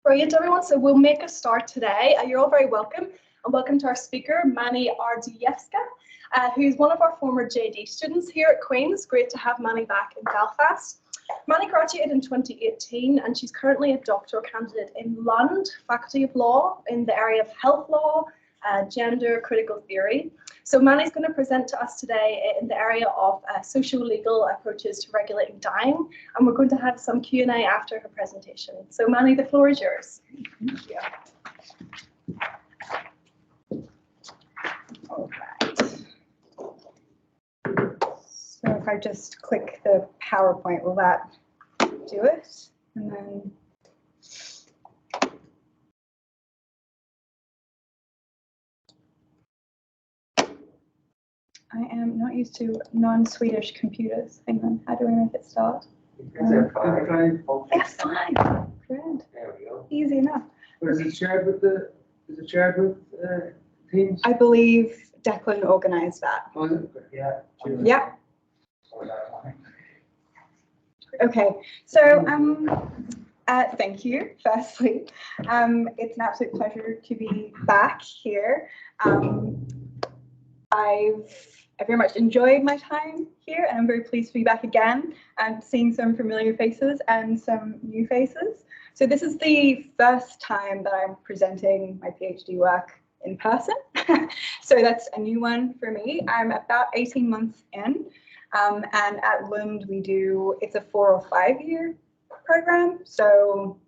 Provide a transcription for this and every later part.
Brilliant, everyone. So we'll make a start today. You're all very welcome, and welcome to our speaker, Manni Ardzejewska, who's one of our former JD students here at Queen's. Great to have Manni back in Belfast. Manni graduated in 2018, and she's currently a doctoral candidate in Lund, Faculty of Law, in the area of health law, gender, critical theory. So Manni's going to present to us today in the area of socio-legal approaches to regulating dying, and we're going to have some Q&A after her presentation. So Manni, the floor is yours. Thank you. All right. So if I just click the PowerPoint, will that do it? And then I am not used to non-Swedish computers. Hang on, how do we make it start? F5. Grand. There we go. Easy enough. But is it shared with Teams? I believe Declan organised that. Oh, is it? Yeah. Yeah. Okay. So thank you. Firstly, it's an absolute pleasure to be back here. I've very much enjoyed my time here, and I'm very pleased to be back again and seeing some familiar faces and some new faces. So this is the first time that I'm presenting my PhD work in person. So that's a new one for me. I'm about 18 months in, and at Lund it's a 4 or 5 year program. So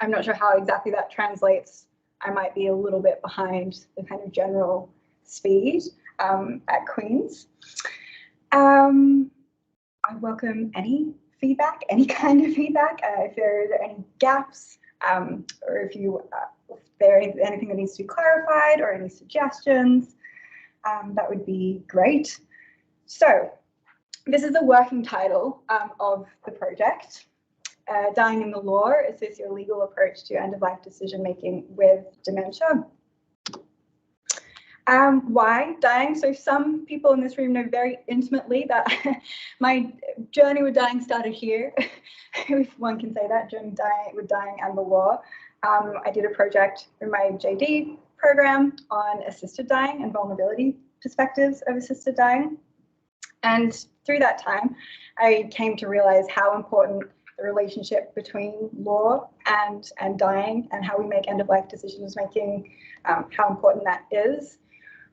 I'm not sure how exactly that translates. I might be a little bit behind the kind of general speed at Queen's. I welcome any feedback, any kind of feedback, if there are any gaps, or if there is anything that needs to be clarified or any suggestions, that would be great. So this is the working title of the project, Dying in the Law, a socio-legal approach to end-of-life decision-making with dementia. Why dying? So some people in this room know very intimately that my journey with dying started here, if one can say that, journey with dying and the law. I did a project in my JD program on assisted dying and vulnerability perspectives of assisted dying. And through that time, I came to realize how important the relationship between law and dying and how we make end-of-life decisions making, how important that is.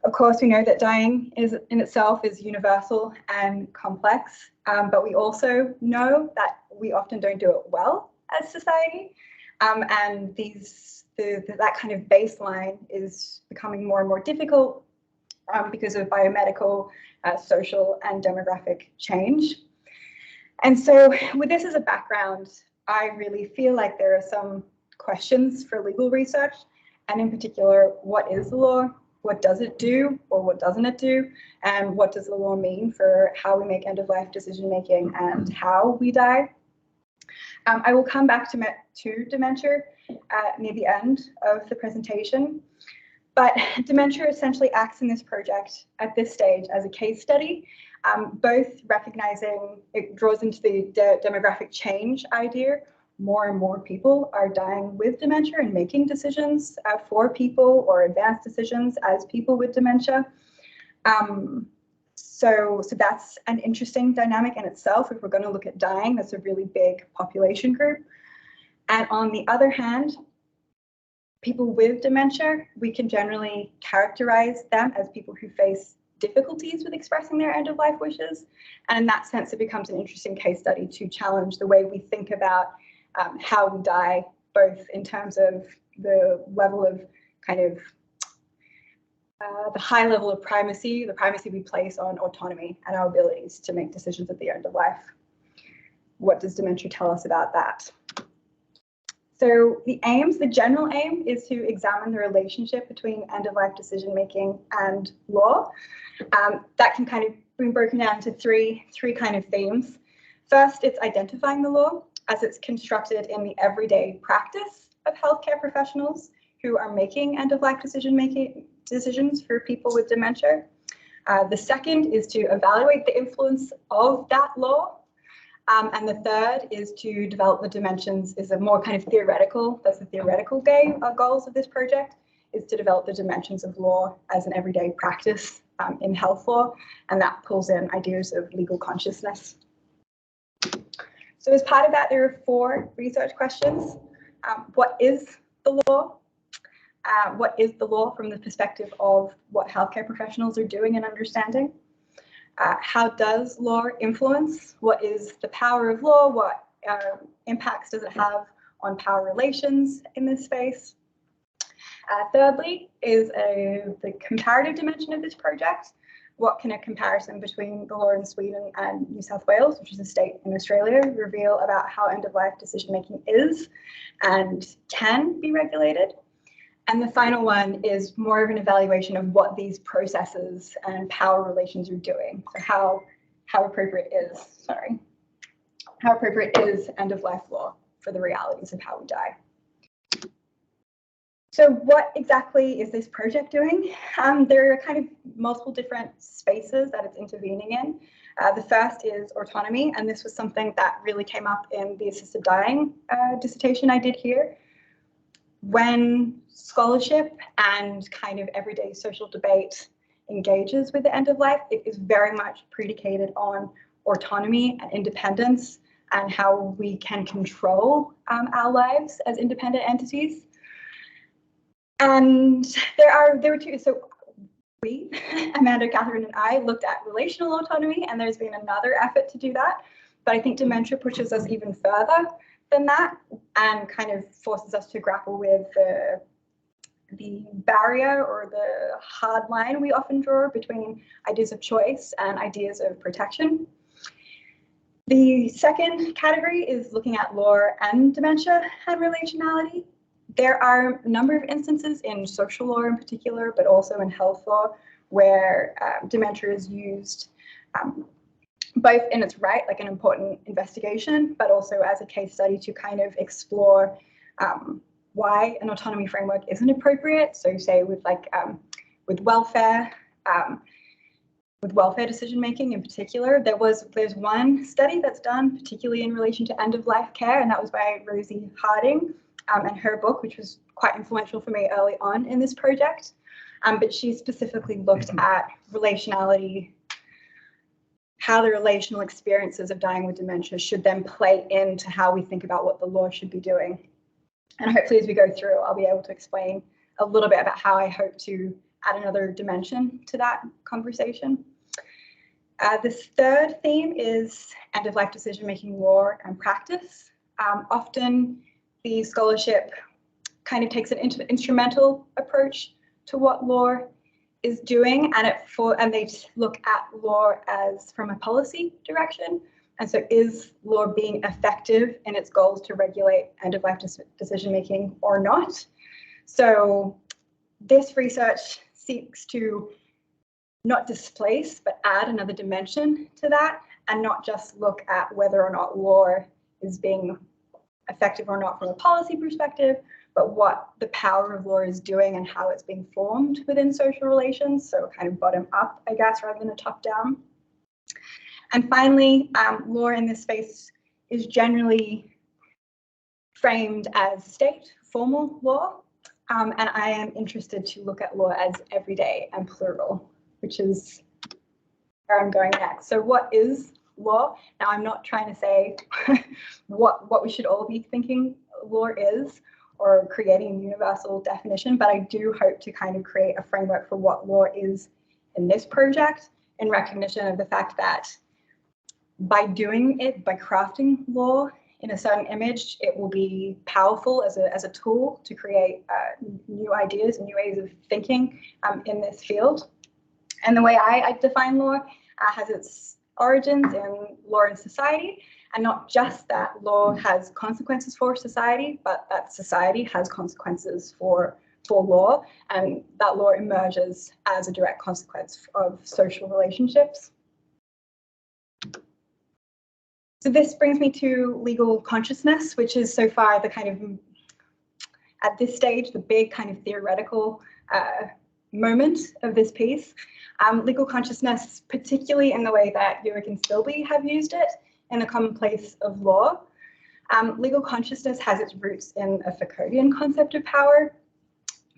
Of course, we know that dying in itself is universal and complex, but we also know that we often don't do it well as society, and that kind of baseline is becoming more and more difficult because of biomedical, social, and demographic change. And so with this as a background, I really feel like there are some questions for legal research, and in particular, what is the law? What does it do, or what doesn't it do? And what does the law mean for how we make end-of-life decision-making and how we die? I will come back to dementia near the end of the presentation. But dementia essentially acts in this project at this stage as a case study, both recognizing it draws into the demographic change idea. More and more people are dying with dementia and making decisions for people or advanced decisions as people with dementia. So that's an interesting dynamic in itself. If we're going to look at dying, that's a really big population group. And on the other hand, people with dementia, we can generally characterize them as people who face difficulties with expressing their end-of-life wishes. And in that sense, it becomes an interesting case study to challenge the way we think about how we die, both in terms of the level of kind of the high level of primacy, the primacy we place on autonomy and our abilities to make decisions at the end of life. What does dementia tell us about that? So the general aim is to examine the relationship between end-of-life decision-making and law. That can kind of be broken down into three kind of themes. First, it's identifying the law as it's constructed in the everyday practice of healthcare professionals who are making end-of-life decisions for people with dementia. The second is to evaluate the influence of that law And the third is to develop the dimensions, is a more kind of theoretical, that's the theoretical goals of this project, is to develop the dimensions of law as an everyday practice in health law, and that pulls in ideas of legal consciousness. So as part of that, there are 4 research questions. What is the law? What is the law from the perspective of what healthcare professionals are doing and understanding? How does law influence? What is the power of law? What impacts does it have on power relations in this space? Thirdly is the comparative dimension of this project. What can a comparison between the law in Sweden and New South Wales, which is a state in Australia, reveal about how end-of-life decision-making is and can be regulated? And the final one is more of an evaluation of what these processes and power relations are doing. So how appropriate is end-of-life law for the realities of how we die? So what exactly is this project doing? There are kind of multiple different spaces that it's intervening in. The first is autonomy, and this was something that really came up in the assisted dying dissertation I did here. When scholarship and kind of everyday social debate engages with the end of life, it is very much predicated on autonomy and independence and how we can control our lives as independent entities. And there were 2, so we, Amanda, Catherine, and I looked at relational autonomy, and there's been another effort to do that, but I think dementia pushes us even further than that and kind of forces us to grapple with the barrier or the hard line we often draw between ideas of choice and ideas of protection. The second category is looking at law and dementia and relationality. There are a number of instances in social law in particular, but also in health law, where dementia is used both in its right, like an important investigation, but also as a case study to kind of explore why an autonomy framework isn't appropriate. So say with welfare decision making in particular, there's one study that's done particularly in relation to end of life care, and that was by Rosie Harding and her book, which was quite influential for me early on in this project. But she specifically looked at relationality, how the relational experiences of dying with dementia should then play into how we think about what the law should be doing. And hopefully as we go through, I'll be able to explain a little bit about how I hope to add another dimension to that conversation. This third theme is end-of-life decision-making law and practice. Often the scholarship kind of takes an instrumental approach to what law is doing, and they look at law as from a policy direction. And so is law being effective in its goals to regulate end-of-life decision-making or not? So this research seeks to not displace, but add another dimension to that, and not just look at whether or not law is being effective or not from a policy perspective, but what the power of law is doing and how it's being formed within social relations. So kind of bottom up, I guess, rather than a top down. And finally, law in this space is generally framed as state, formal law. And I am interested to look at law as everyday and plural, which is where I'm going next. So what is law? Now, I'm not trying to say what we should all be thinking law is or creating a universal definition, but I do hope to kind of create a framework for what law is in this project in recognition of the fact that by doing it, by crafting law in a certain image, it will be powerful as a tool to create new ideas and new ways of thinking in this field. And the way I define law has its origins in law and society, and not just that law has consequences for society, but that society has consequences for law, and that law emerges as a direct consequence of social relationships. So this brings me to legal consciousness, which is so far the kind of, at this stage, the big kind of theoretical moment of this piece. Legal consciousness, particularly in the way that Jurek and Stilby have used it, in the commonplace of law. Legal consciousness has its roots in a Foucauldian concept of power,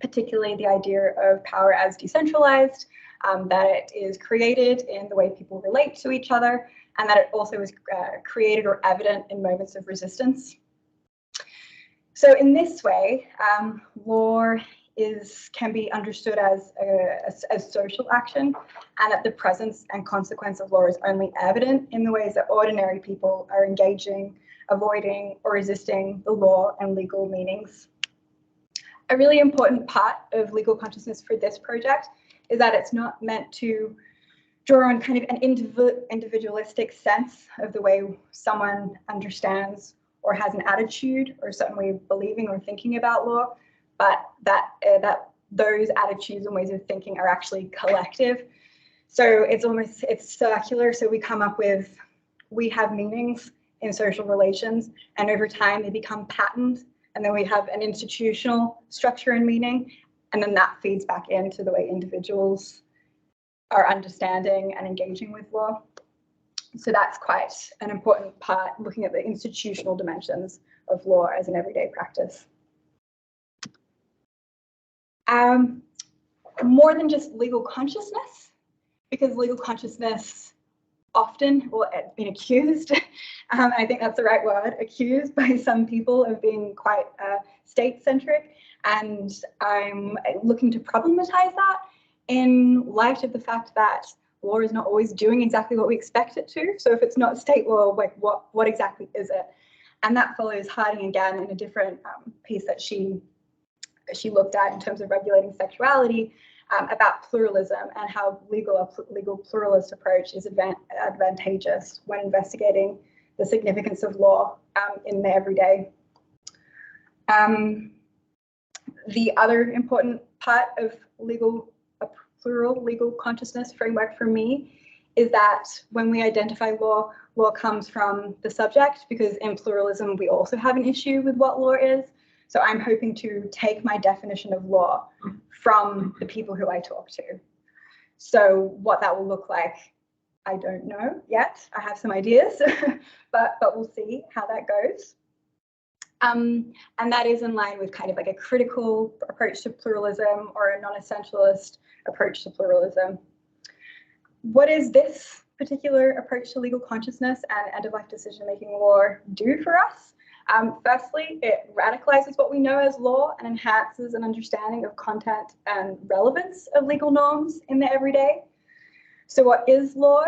particularly the idea of power as decentralized, that it is created in the way people relate to each other, and that it also is created or evident in moments of resistance. So in this way, law can be understood as social action, and that the presence and consequence of law is only evident in the ways that ordinary people are engaging, avoiding, or resisting the law and legal meanings. A really important part of legal consciousness for this project is that it's not meant to draw on kind of an individualistic sense of the way someone understands or has an attitude or a certain way of believing or thinking about law, but that those attitudes and ways of thinking are actually collective. So it's circular. So we have meanings in social relations, and over time they become patterned, and then we have an institutional structure and meaning, and then that feeds back into the way individuals are understanding and engaging with law. So that's quite an important part, looking at the institutional dimensions of law as an everyday practice. More than just legal consciousness, because legal consciousness often, or been accused, I think that's the right word, accused by some people of being quite state-centric, and I'm looking to problematize that in light of the fact that law is not always doing exactly what we expect it to. So if it's not state law, like what exactly is it? And that follows Harding again in a different piece that she looked at in terms of regulating sexuality, about pluralism and how legal pluralist approach is advantageous when investigating the significance of law in the everyday. The other important part of plural legal consciousness framework for me is that when we identify law, law comes from the subject, because in pluralism we also have an issue with what law is. So I'm hoping to take my definition of law from the people who I talk to. So what that will look like, I don't know yet. I have some ideas, but we'll see how that goes. And that is in line with kind of like a critical approach to pluralism or a non-essentialist approach to pluralism. What does this particular approach to legal consciousness and end-of-life decision-making law do for us? Firstly, it radicalizes what we know as law and enhances an understanding of content and relevance of legal norms in the everyday. So what is law?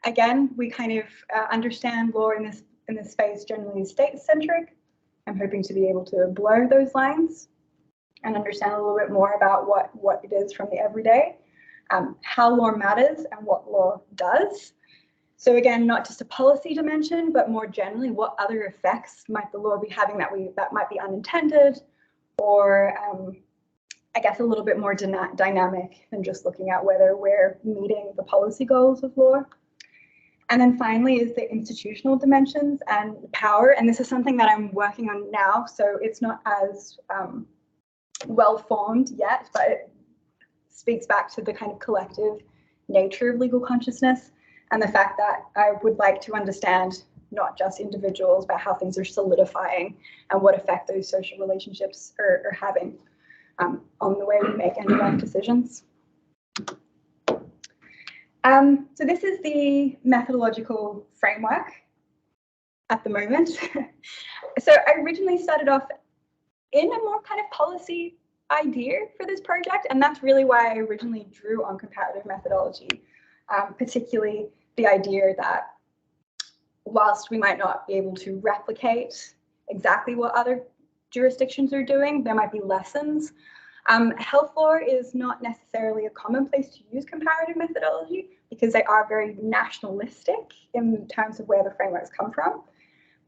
Again, we kind of understand law in this space generally state-centric. I'm hoping to be able to blur those lines and understand a little bit more about what it is from the everyday, how law matters and what law does. So again, not just a policy dimension, but more generally, what other effects might the law be having that might be unintended, or I guess a little bit more dynamic than just looking at whether we're meeting the policy goals of law. And then finally is the institutional dimensions and power. And this is something that I'm working on now, so it's not as well formed yet, but it speaks back to the kind of collective nature of legal consciousness and the fact that I would like to understand not just individuals, but how things are solidifying and what effect those social relationships are having on the way we make end-of-life decisions. So this is the methodological framework at the moment. So I originally started off in a more kind of policy idea for this project, and that's really why I originally drew on comparative methodology, particularly the idea that whilst we might not be able to replicate exactly what other jurisdictions are doing, there might be lessons. Health law is not necessarily a common place to use comparative methodology because they are very nationalistic in terms of where the frameworks come from.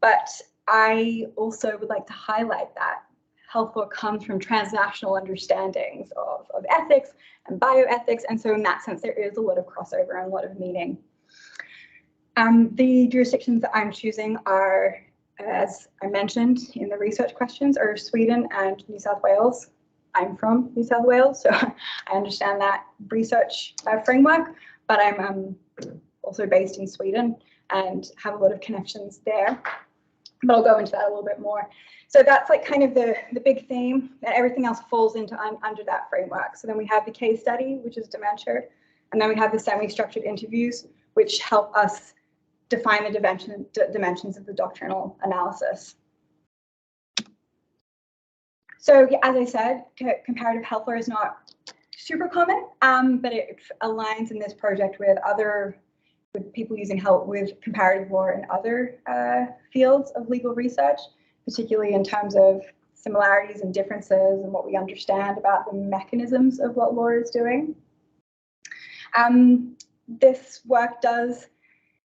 But I also would like to highlight that health law comes from transnational understandings of ethics and bioethics. And so in that sense, there is a lot of crossover and a lot of meaning. The jurisdictions that I'm choosing are, as I mentioned in the research questions, are Sweden and New South Wales. I'm from New South Wales, so I understand that research framework, but I'm also based in Sweden, and have a lot of connections there. But I'll go into that a little bit more. So that's like kind of the big theme, and everything else falls into under that framework. So then we have the case study, which is dementia, and then we have the semi-structured interviews, which help us define the dimensions of the doctrinal analysis. So yeah, as I said, comparative health law is not super common, but it aligns in this project with people using help with comparative law in other fields of legal research, particularly in terms of similarities and differences and what we understand about the mechanisms of what law is doing. This work does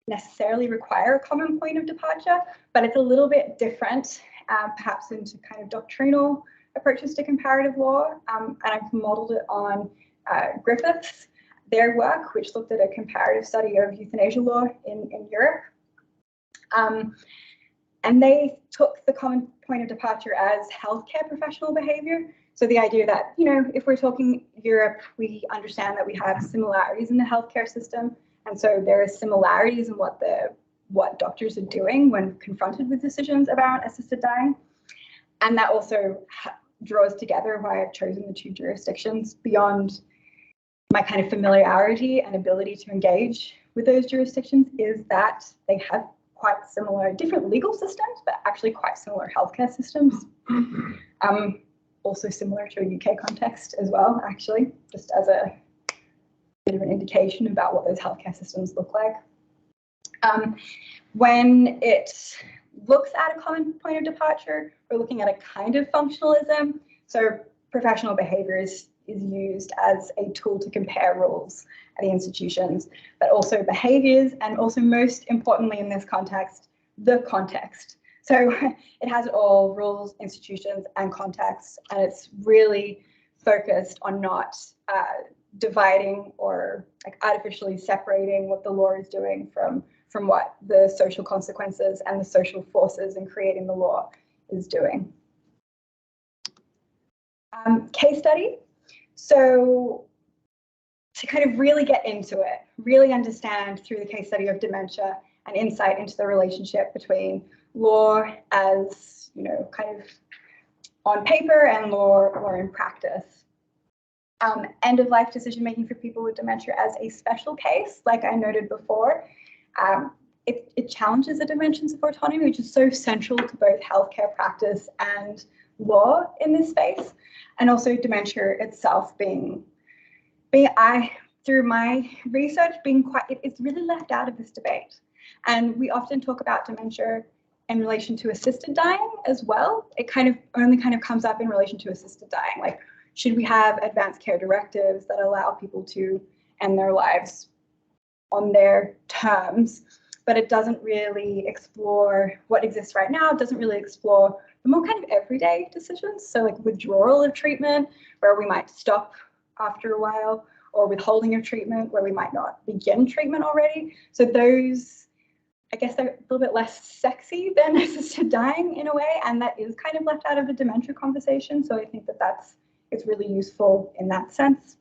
necessarily require a common point of departure, but it's a little bit different, perhaps into kind of doctrinal approaches to comparative law, and I've modeled it on Griffiths, their work, which looked at a comparative study of euthanasia law in Europe. And they took the common point of departure as healthcare professional behavior. So the idea that, you know, if we're talking Europe, we understand that we have similarities in the healthcare system. And so there are similarities in what doctors are doing when confronted with decisions about assisted dying. And that also draws together why I've chosen the two jurisdictions beyond my kind of familiarity and ability to engage with those jurisdictions is that they have quite similar, different legal systems, but actually quite similar healthcare systems. Also similar to a UK context as well, actually, just as a bit of an indication about what those healthcare systems look like. When it looks at a common point of departure, we're looking at a kind of functionalism. So professional behavior is used as a tool to compare rules at the institutions, but also behaviors, and also most importantly in this context, the context. So it has all rules, institutions, and contexts, and it's really focused on not dividing or like artificially separating what the law is doing from what the social consequences and the social forces in creating the law is doing. Case study. So to kind of really get into it, really understand through the case study of dementia an insight into the relationship between law as, you know, kind of on paper and law in practice. End-of-life decision-making for people with dementia as a special case, like I noted before. It challenges the dimensions of autonomy, which is so central to both healthcare practice and law in this space, and also dementia itself through my research it's really left out of this debate. And we often talk about dementia in relation to assisted dying as well. It only comes up in relation to assisted dying. Like, should we have advanced care directives that allow people to end their lives on their terms? But it doesn't really explore what exists right now. It doesn't really explore the more kind of everyday decisions. So like withdrawal of treatment, where we might stop after a while, or withholding of treatment, where we might not begin treatment already. So those, I guess they're a little bit less sexy than assisted dying in a way, and that is kind of left out of the dementia conversation. So I think it's really useful in that sense.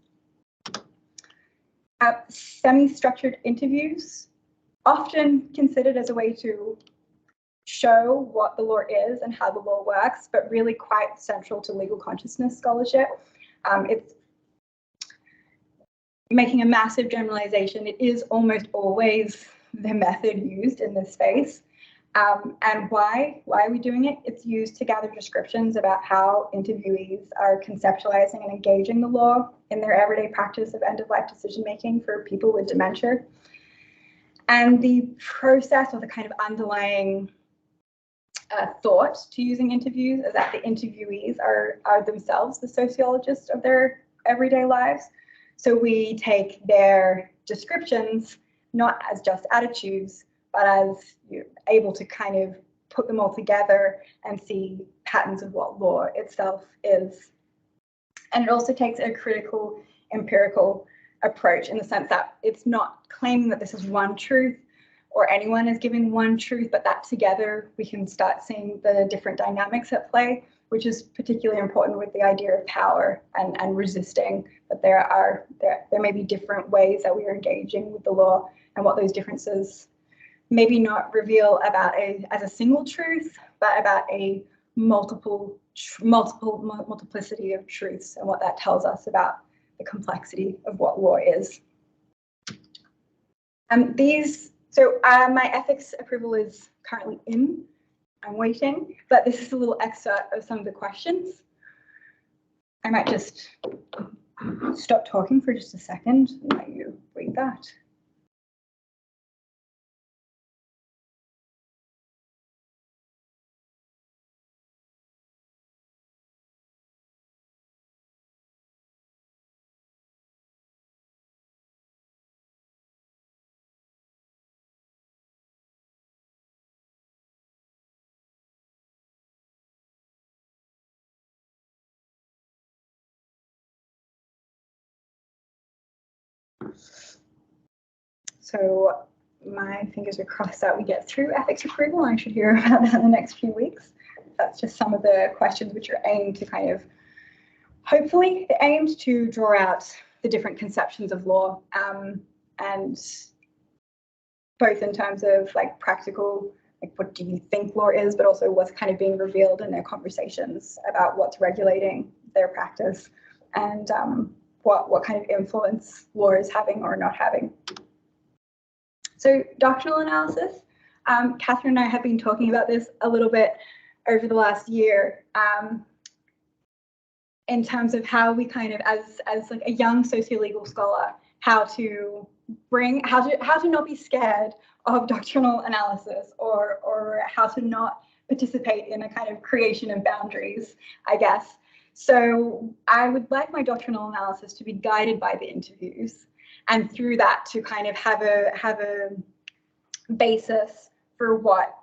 Semi-structured interviews, often considered as a way to show what the law is and how the law works, but really quite central to legal consciousness scholarship. It's making a massive generalization. It is almost always the method used in this space. And why are we doing it? It's used to gather descriptions about how interviewees are conceptualizing and engaging the law in their everyday practice of end-of-life decision-making for people with dementia. And the process, or the kind of underlying thought to using interviews, is that the interviewees are themselves the sociologists of their everyday lives. So we take their descriptions not as just attitudes, but as you're able to kind of put them all together and see patterns of what law itself is. And it also takes a critical empirical approach in the sense that it's not claiming that this is one truth or anyone is giving one truth, but that together we can start seeing the different dynamics at play, which is particularly important with the idea of power and resisting that there may be different ways that we are engaging with the law and what those differences maybe not reveal about as a single truth, but about a multiplicity of truths and what that tells us about the complexity of what law is. My ethics approval is currently in. I'm waiting, but this is a little excerpt of some of the questions. I might just stop talking for just a second and let you read that. So my fingers are crossed that we get through ethics approval, and I should hear about that in the next few weeks. That's just some of the questions which are aimed to kind of, hopefully, aimed to draw out the different conceptions of law, and both in terms of like practical, like what do you think law is, but also what's kind of being revealed in their conversations about what's regulating their practice, and what kind of influence law is having or not having. So doctrinal analysis, Catherine and I have been talking about this a little bit over the last year, in terms of how we kind of, as like a young socio-legal scholar, how to not be scared of doctrinal analysis, or how to not participate in a kind of creation of boundaries, I guess. So I would like my doctrinal analysis to be guided by the interviews, and through that to kind of have a basis for what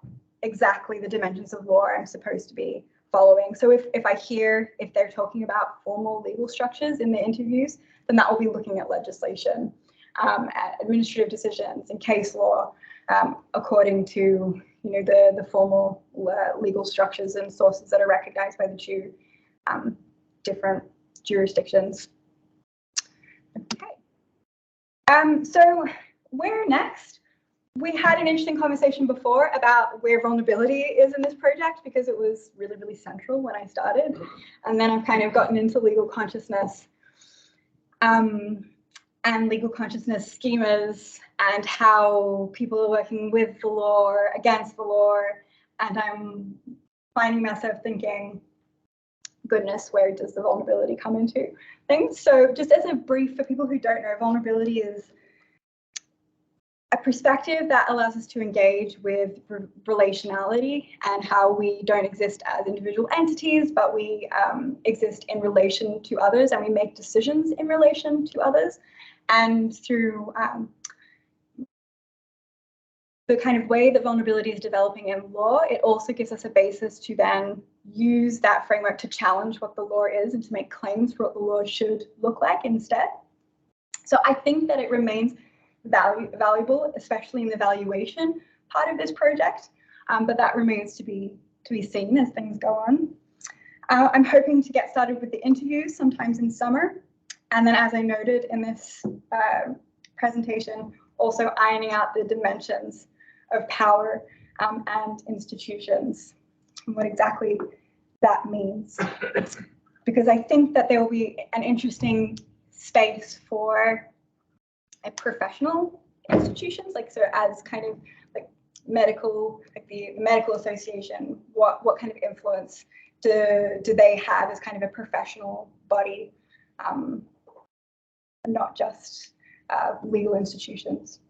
exactly the dimensions of law I'm supposed to be following. So if they're talking about formal legal structures in the interviews, then that will be looking at legislation, at administrative decisions and case law, according to the formal legal structures and sources that are recognized by the two different jurisdictions. Okay. So where next? We had an interesting conversation before about where vulnerability is in this project, because it was really, really central when I started. And then I've kind of gotten into legal consciousness and legal consciousness schemas, and how people are working with the law or against the law. And I'm finding myself thinking, goodness, where does the vulnerability come into things? So just as a brief for people who don't know, vulnerability is a perspective that allows us to engage with relationality, and how we don't exist as individual entities, but we exist in relation to others, and we make decisions in relation to others. And through the kind of way that vulnerability is developing in law, it also gives us a basis to then use that framework to challenge what the law is and to make claims for what the law should look like instead. So I think that it remains valuable, especially in the valuation part of this project, but that remains to be seen as things go on. I'm hoping to get started with the interviews sometimes in summer, and then, as I noted in this presentation, also ironing out the dimensions of power and institutions, and what exactly that means. Because I think that there will be an interesting space for professional institutions, like, so as kind of like medical, like the medical association, what kind of influence do they have as kind of a professional body, not just legal institutions.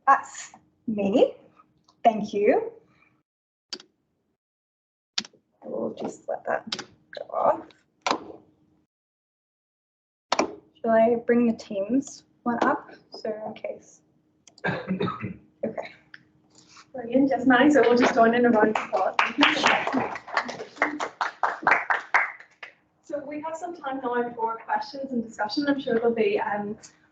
That's me. Thank you. I will just let that go off. Shall I bring the Teams one up? So in case. Okay. Brilliant. Yes, Manni. So we'll just join in a round of applause. So we have some time now for questions and discussion. I'm sure there'll be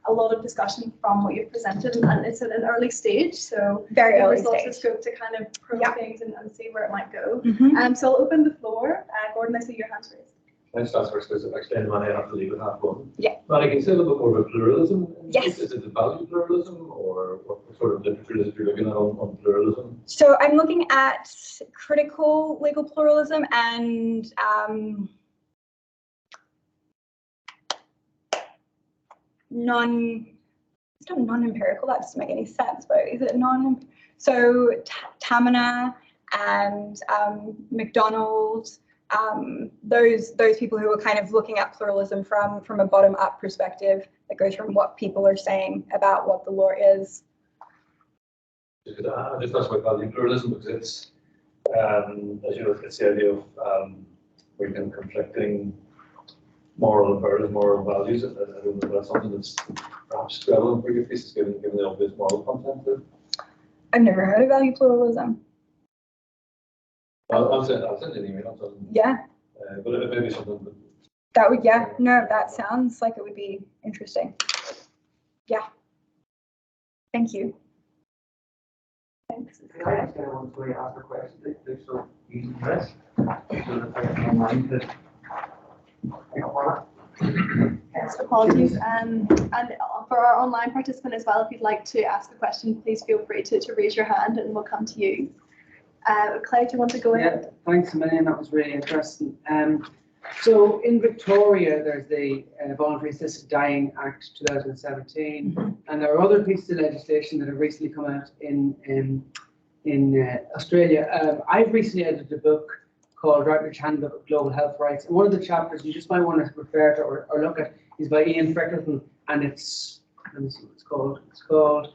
a lot of discussion from what you've presented, and it's at an early stage, so very early there's lots of scope to kind of probe things and see where it might go. Mm-hmm. So I'll open the floor. Gordon, I see your hands raised. Nice to ask first because actually Manni, I have to leave at 1:30. Yeah. Manni, can you say a little bit more about pluralism? Yes. Is it the value pluralism, or what sort of literature is you're looking at on pluralism? So I'm looking at critical legal pluralism and it's not non-empirical, that doesn't make any sense, but is it so Tamina and McDonald, those people who are kind of looking at pluralism from a bottom-up perspective that goes from what people are saying about what the law is. I just asked about value pluralism because it's, as you know, it's the idea of we can conflicting moral imperatives, moral values. I don't know if that's something that's perhaps relevant for your thesis, given the obvious moral content there. I've never heard of value pluralism. I'll send an email. Yeah. But it may be something that. That would, yeah, no, that sounds like it would be interesting. Yeah. Thank you. Thanks. Can I ask anyone to ask a question? They're so easy to press. So that I can online to. Yes, apologies. And for our online participant as well, if you'd like to ask a question, please feel free to raise your hand and we'll come to you. Claire, do you want to go ahead? Yeah, thanks a million. That was really interesting. So in Victoria, there's the Voluntary Assisted Dying Act 2017, and there are other pieces of legislation that have recently come out in Australia. I've recently edited a book called Routledge Handbook of Global Health Rights, and one of the chapters you just might want to refer to or look at is by Ian Freckleton, and it's, let me see what it's called. It's called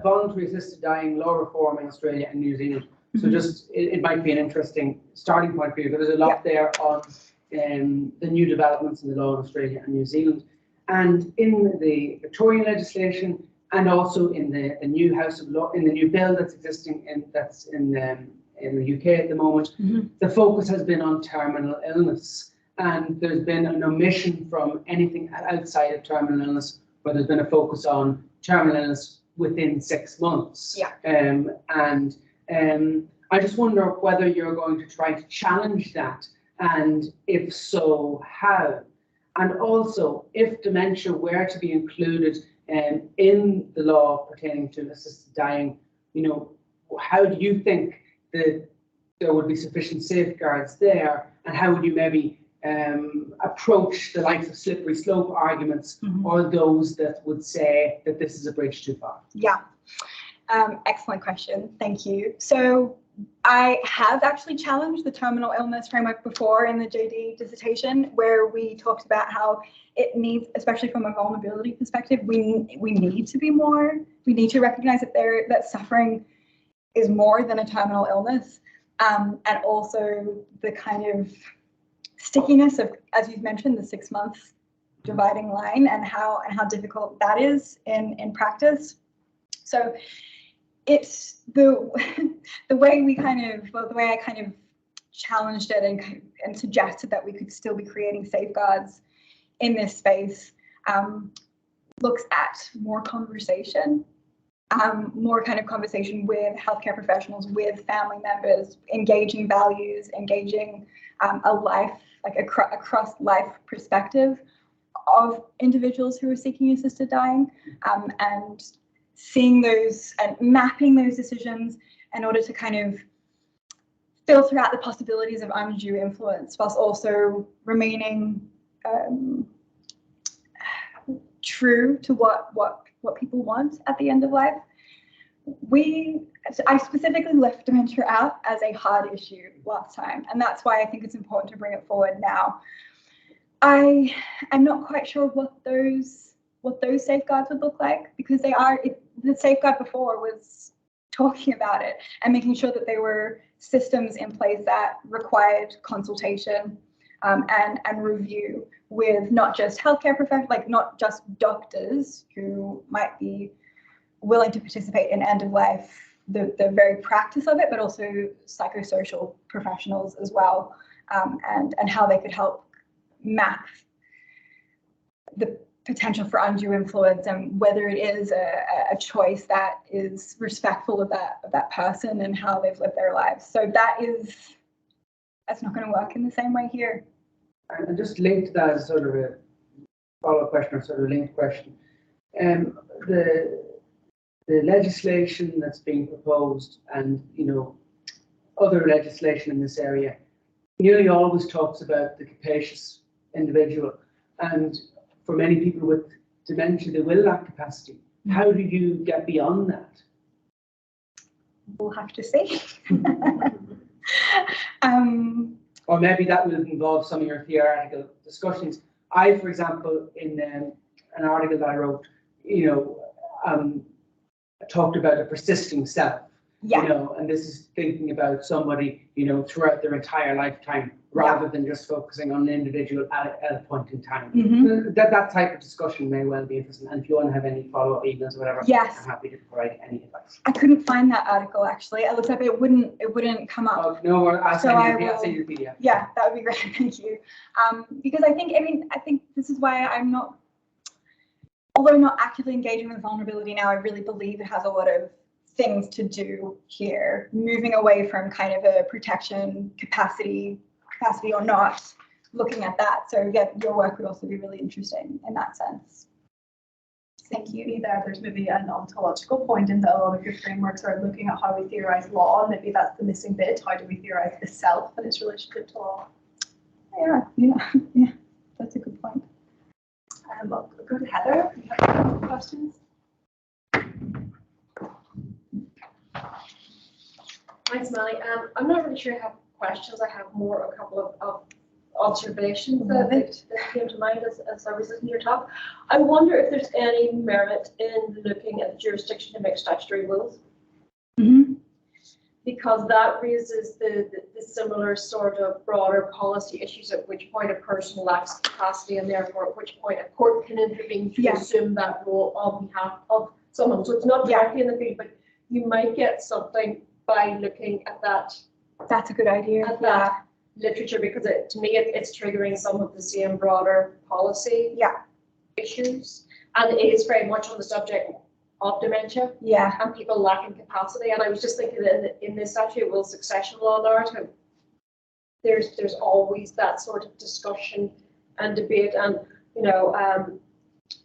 Voluntary Assisted Dying Law Reform in Australia and New Zealand. So just, it might be an interesting starting point for you, because there's a lot there on the new developments in the law in Australia and New Zealand. And in the Victorian legislation, and also in the new House of Law, in the new bill that's existing in the UK at the moment, the focus has been on terminal illness. And there's been an omission from anything outside of terminal illness, where there's been a focus on terminal illness within 6 months. Yeah. I just wonder whether you're going to try to challenge that, and if so, how? And also, if dementia were to be included in the law pertaining to assisted dying, you know, how do you think that there would be sufficient safeguards there, and how would you maybe approach the likes of slippery slope arguments, or those that would say that this is a bridge too far? Yeah. Excellent question. Thank you. So I have actually challenged the terminal illness framework before in the JD dissertation, where we talked about how it needs, especially from a vulnerability perspective, we need to be more, we need to recognize that suffering is more than a terminal illness, and also the kind of stickiness of, as you've mentioned, the 6 month dividing line, and how difficult that is in practice. So it's the way I kind of challenged it and suggested that we could still be creating safeguards in this space, looks at more conversation, more kind of conversation with healthcare professionals, with family members, engaging values, engaging a life, like a cross life perspective of individuals who are seeking assisted dying, and seeing those and mapping those decisions in order to kind of filter out the possibilities of undue influence, whilst also remaining true to what people want at the end of life. I specifically left dementia out as a hard issue last time, and that's why I think it's important to bring it forward now. I'm not quite sure what those safeguards would look like, because the safeguard before was talking about it and making sure that there were systems in place that required consultation and review with not just healthcare professionals, like not just doctors who might be willing to participate in end of life, the very practice of it, but also psychosocial professionals as well, and how they could help map the potential for undue influence, and whether it is a choice that is respectful of that person and how they've lived their lives. So that's not going to work in the same way here. And just linked to that as sort of a follow-up question or sort of linked question. The legislation that's being proposed and, you know, other legislation in this area nearly always talks about the capacious individual. And for many people with dementia, they will lack capacity. How do you get beyond that? We'll have to see. Or maybe that will involve some of your theoretical discussions. I, for example, in an article that I wrote, you know, talked about a persisting self. Yeah. You know, and this is thinking about somebody, you know, throughout their entire lifetime, rather than just focusing on an individual at a point in time. Mm-hmm. That type of discussion may well be interesting. And if you want to have any follow-up emails or whatever, yes, I'm happy to provide any advice. I couldn't find that article actually. It looks like it wouldn't come up. Oh, no, I'll send you the PDF. Yeah, that would be great. Thank you. Because I think this is why I'm not, although not actively engaging with vulnerability now, I really believe it has a lot of things to do here, moving away from kind of a protection capacity or not, looking at that. So yeah, your work would also be really interesting in that sense. Thank you. There's maybe an ontological point in that a lot of your frameworks are looking at how we theorize law, and maybe that's the missing bit. How do we theorize the self and its relationship to law? Yeah, that's a good point. I'll go to Heather. Do you have any questions? Thanks, Manni. I'm not really sure I have questions. I have a couple of observations that came to mind as I was listening to your talk. I wonder if there's any merit in looking at the jurisdiction to make statutory wills. Mm-hmm. Because that raises the similar sort of broader policy issues, at which point a person lacks capacity and therefore at which point a court can intervene to assume that role on behalf of someone. So it's not directly in the field, but you might get something by looking at that. That's a good idea. At that literature, because to me it's triggering some of the same broader policy issues, and it is very much on the subject of dementia and people lacking capacity. And I was just thinking that in this statute, will succession law narrative, there's always that sort of discussion and debate, and you know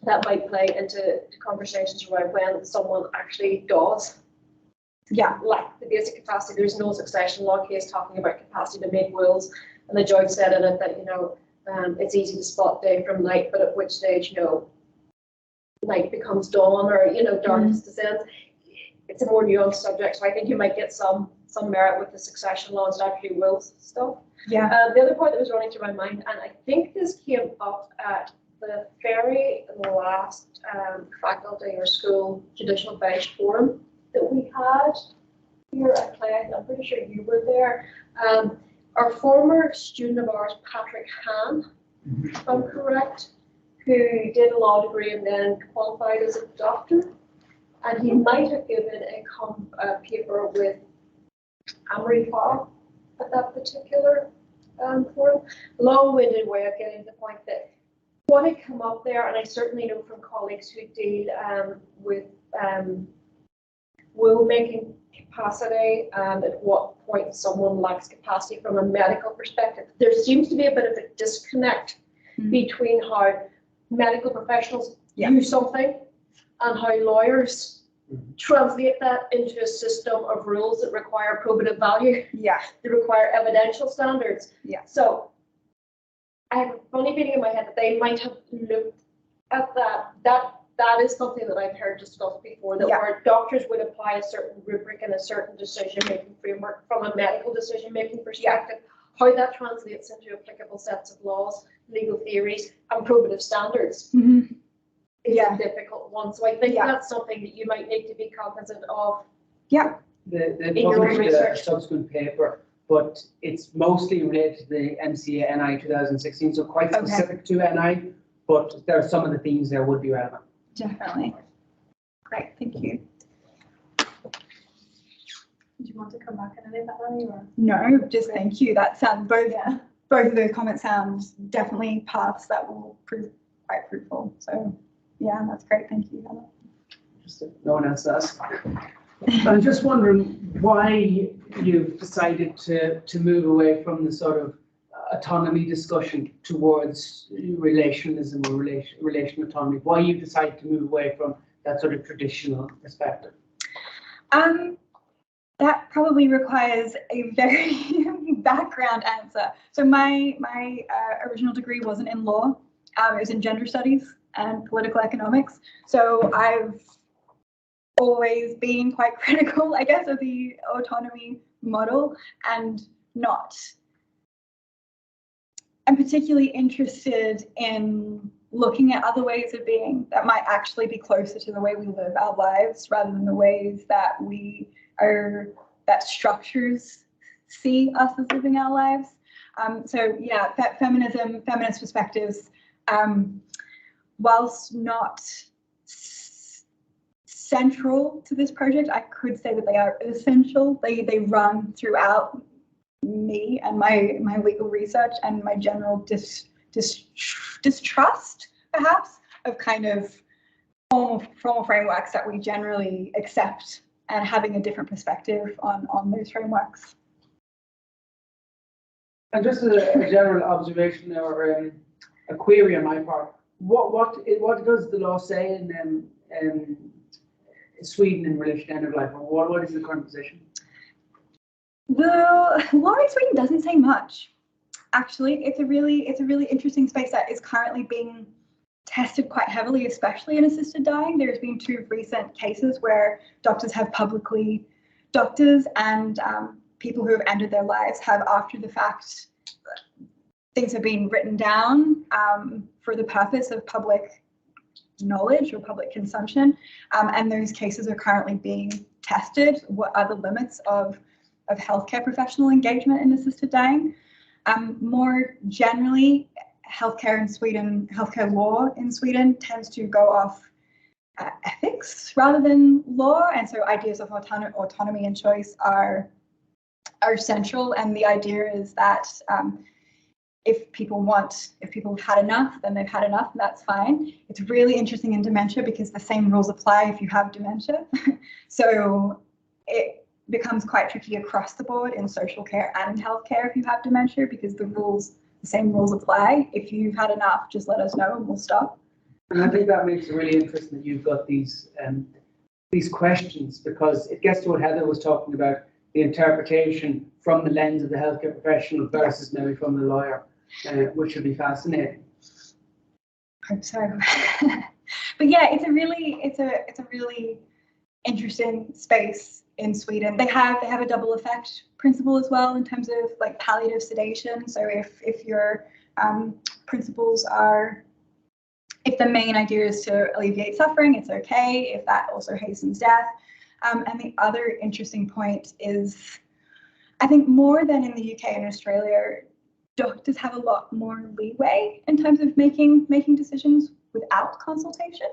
that might play into conversations around when someone actually does lack the basic capacity. There's no succession law case talking about capacity to make wills, and the judge said in it that, you know, it's easy to spot day from night, but at which stage, you know, night becomes dawn, or, you know, darkness descends. It's a more nuanced subject, so I think you might get some merit with the succession law and statutory wills stuff. The other point that was running through my mind, and I think this came up at the very last faculty or school judicial bench forum that we had here at Clyde. I'm pretty sure you were there. Our former student of ours, Patrick Hahn, if I'm correct, who did a law degree and then qualified as a doctor, and he might have given a paper with Amory Farr at that particular forum. Long-winded way of getting to the point that what had come up there, and I certainly know from colleagues who deal with will-making capacity and at what point someone lacks capacity from a medical perspective. There seems to be a bit of a disconnect between how medical professionals do something and how lawyers translate that into a system of rules that require probative value, that require evidential standards. So I have a funny feeling in my head that they might have looked at that is something that I've heard discussed before, that where doctors would apply a certain rubric and a certain decision-making framework from a medical decision-making perspective, how that translates into applicable sets of laws, legal theories, and probative standards is a difficult one. So I think that's something that you might need to be cognizant of. They published a subsequent paper, but it's mostly related to the MCA NI 2016, so quite specific to NI, but there are some of the themes there would be relevant. Definitely. Great, thank you. Do you want to come back on any of that, Manni, or? No, just thank you. That sounds both of those comments sound definitely paths that will prove quite fruitful. So yeah, that's great. Thank you, Hannah. Interesting. No one else does. I'm just wondering why you've decided to move away from the sort of autonomy discussion towards relationalism or relational autonomy? Why you decided to move away from that sort of traditional perspective? That probably requires a very background answer. So my original degree wasn't in law. It was in gender studies and political economics. So I've always been quite critical, I guess, of the autonomy model, and I'm particularly interested in looking at other ways of being that might actually be closer to the way we live our lives rather than the ways that that structures see us as living our lives. So yeah, that feminist perspectives, whilst not central to this project, I could say that they are essential. They run throughout me and my legal research and my general distrust, perhaps, of kind of formal frameworks that we generally accept, and having a different perspective on those frameworks. And just as a general observation or a query on my part, what does the law say in Sweden in relation to end of life? Or what is the current position? The law in Sweden doesn't say much. Actually, it's a really interesting space that is currently being tested quite heavily, especially in assisted dying. There's been 2 recent cases where doctors and people who have ended their lives have, after the fact, things have been written down for the purpose of public knowledge or public consumption, and those cases are currently being tested. What are the limits of healthcare professional engagement in assisted dying? More generally, healthcare law in Sweden tends to go off ethics rather than law, and so ideas of autonomy and choice are central. And the idea is that if people have had enough, then they've had enough, and that's fine. It's really interesting in dementia because the same rules apply if you have dementia. So it becomes quite tricky across the board in social care and in healthcare if you have dementia, because the same rules apply. If you've had enough, just let us know and we'll stop. And I think that makes it really interesting that you've got these questions, because it gets to what Heather was talking about, the interpretation from the lens of the healthcare professional versus maybe from the lawyer, which would be fascinating. I hope so. But yeah, it's a really interesting space in Sweden. They have a double effect principle as well in terms of like palliative sedation. So if your principles are, if the main idea is to alleviate suffering, it's okay. If that also hastens death. And the other interesting point is, I think more than in the UK and Australia, doctors have a lot more leeway in terms of making decisions without consultation.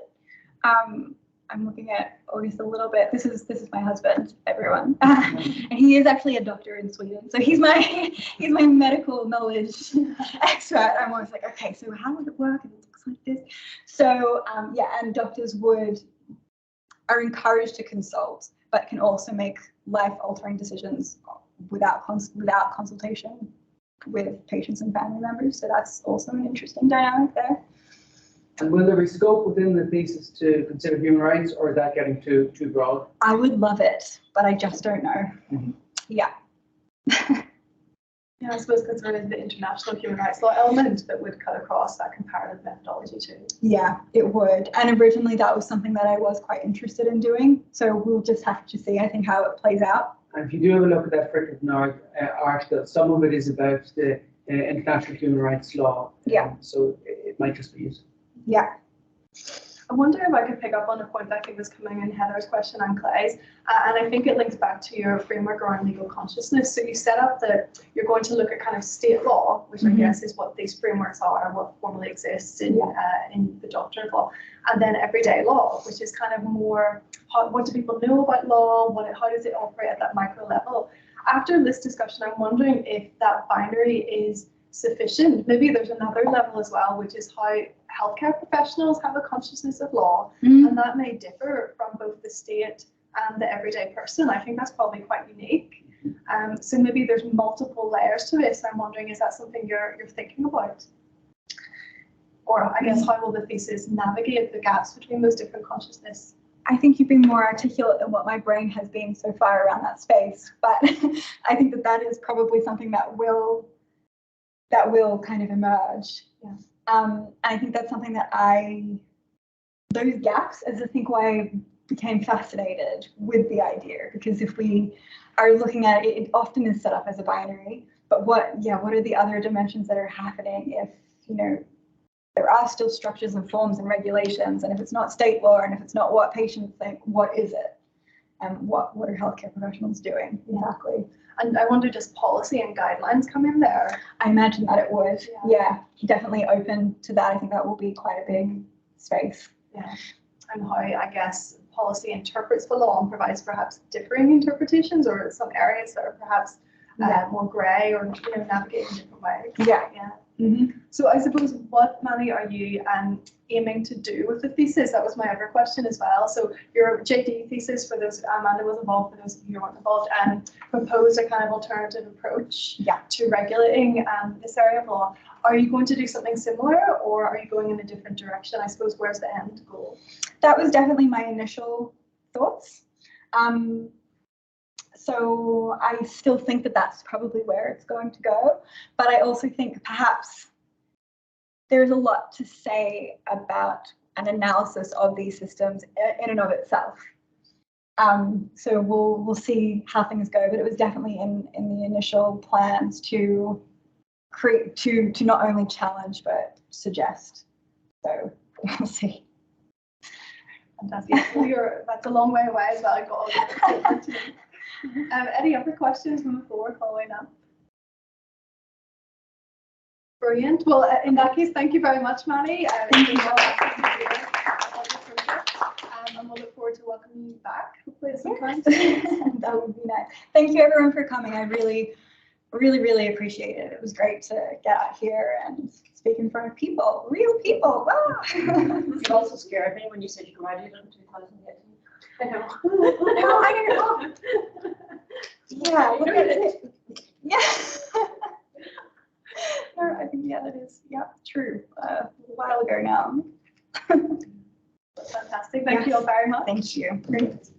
I'm looking at August a little bit. This is my husband, everyone, and he is actually a doctor in Sweden. So he's my medical knowledge expert. I'm always like, okay, so how would it work? And it looks like this. So yeah, and doctors are encouraged to consult, but can also make life-altering decisions without consultation with patients and family members. So that's also an interesting dynamic there. And will there be scope within the thesis to consider human rights, or is that getting too broad? I would love it, but I just don't know. Mm-hmm. Yeah. Yeah, I suppose that's really the international human rights law element that would cut across that comparative methodology too. Yeah, it would. And originally that was something that I was quite interested in doing. So we'll just have to see, I think, how it plays out. And if you do have a look at that Frickleton article, some of it is about the international human rights law. Yeah. So it might just be useful. Yeah. I wonder if I could pick up on a point that I think was coming in Heather's question and Clay's, and I think it links back to your framework around legal consciousness. So you set up that you're going to look at kind of state law, which I guess is what these frameworks are and what formally exists in the doctrine of law, and then everyday law, which is kind of more what do people know about law, how does it operate at that micro level. After this discussion, I'm wondering if that binary is sufficient. Maybe there's another level as well, which is how healthcare professionals have a consciousness of law, and that may differ from both the state and the everyday person. I think that's probably quite unique. So maybe there's multiple layers to this. I'm wondering, is that something you're thinking about? Or I guess, how will the thesis navigate the gaps between those different consciousness? I think you've been more articulate than what my brain has been so far around that space, but I think that is probably something that will kind of emerge. Yeah. I think that's something that those gaps is I think why I became fascinated with the idea, because if we are looking at it, it often is set up as a binary, but what are the other dimensions that are happening if, there are still structures and forms and regulations, and if it's not state law, and if it's not what patients think, what is it? And what are healthcare professionals doing? Exactly. And I wonder, does policy and guidelines come in there? I imagine that it would. Yeah, definitely open to that. I think that will be quite a big space. Yeah. And how, I guess, policy interprets the law and provides perhaps differing interpretations, or some areas that are perhaps more grey, or navigate in different ways. Yeah. Mm-hmm. So I suppose, what, Manni, are you aiming to do with the thesis? That was my other question as well. So your JD thesis, for those, Amanda was involved, for those of you who weren't involved, proposed a kind of alternative approach to regulating this area of law. Are you going to do something similar, or are you going in a different direction? I suppose, where's the end goal? That was definitely my initial thoughts. So I still think that that's probably where it's going to go. But I also think perhaps there's a lot to say about an analysis of these systems in and of itself. So we'll see how things go. But it was definitely in the initial plans to create, to not only challenge but suggest. So we'll see. Fantastic. That's a long way away as well. I got all the any other questions from the floor following up? Brilliant. Well, in that case, thank you very much, Manni. Thank you. And we'll look forward to welcoming you back. Hopefully at some point. That would be nice. Thank you, everyone, for coming. I really appreciate it. It was great to get out here and speak in front of people, real people. Wow. It also scared me when you said you graduated in 2018. I know. No, I don't know. Yeah, look at it. Yeah. No, I think that is true. A while ago now. Fantastic. Thank you all very much. Thank you. Great.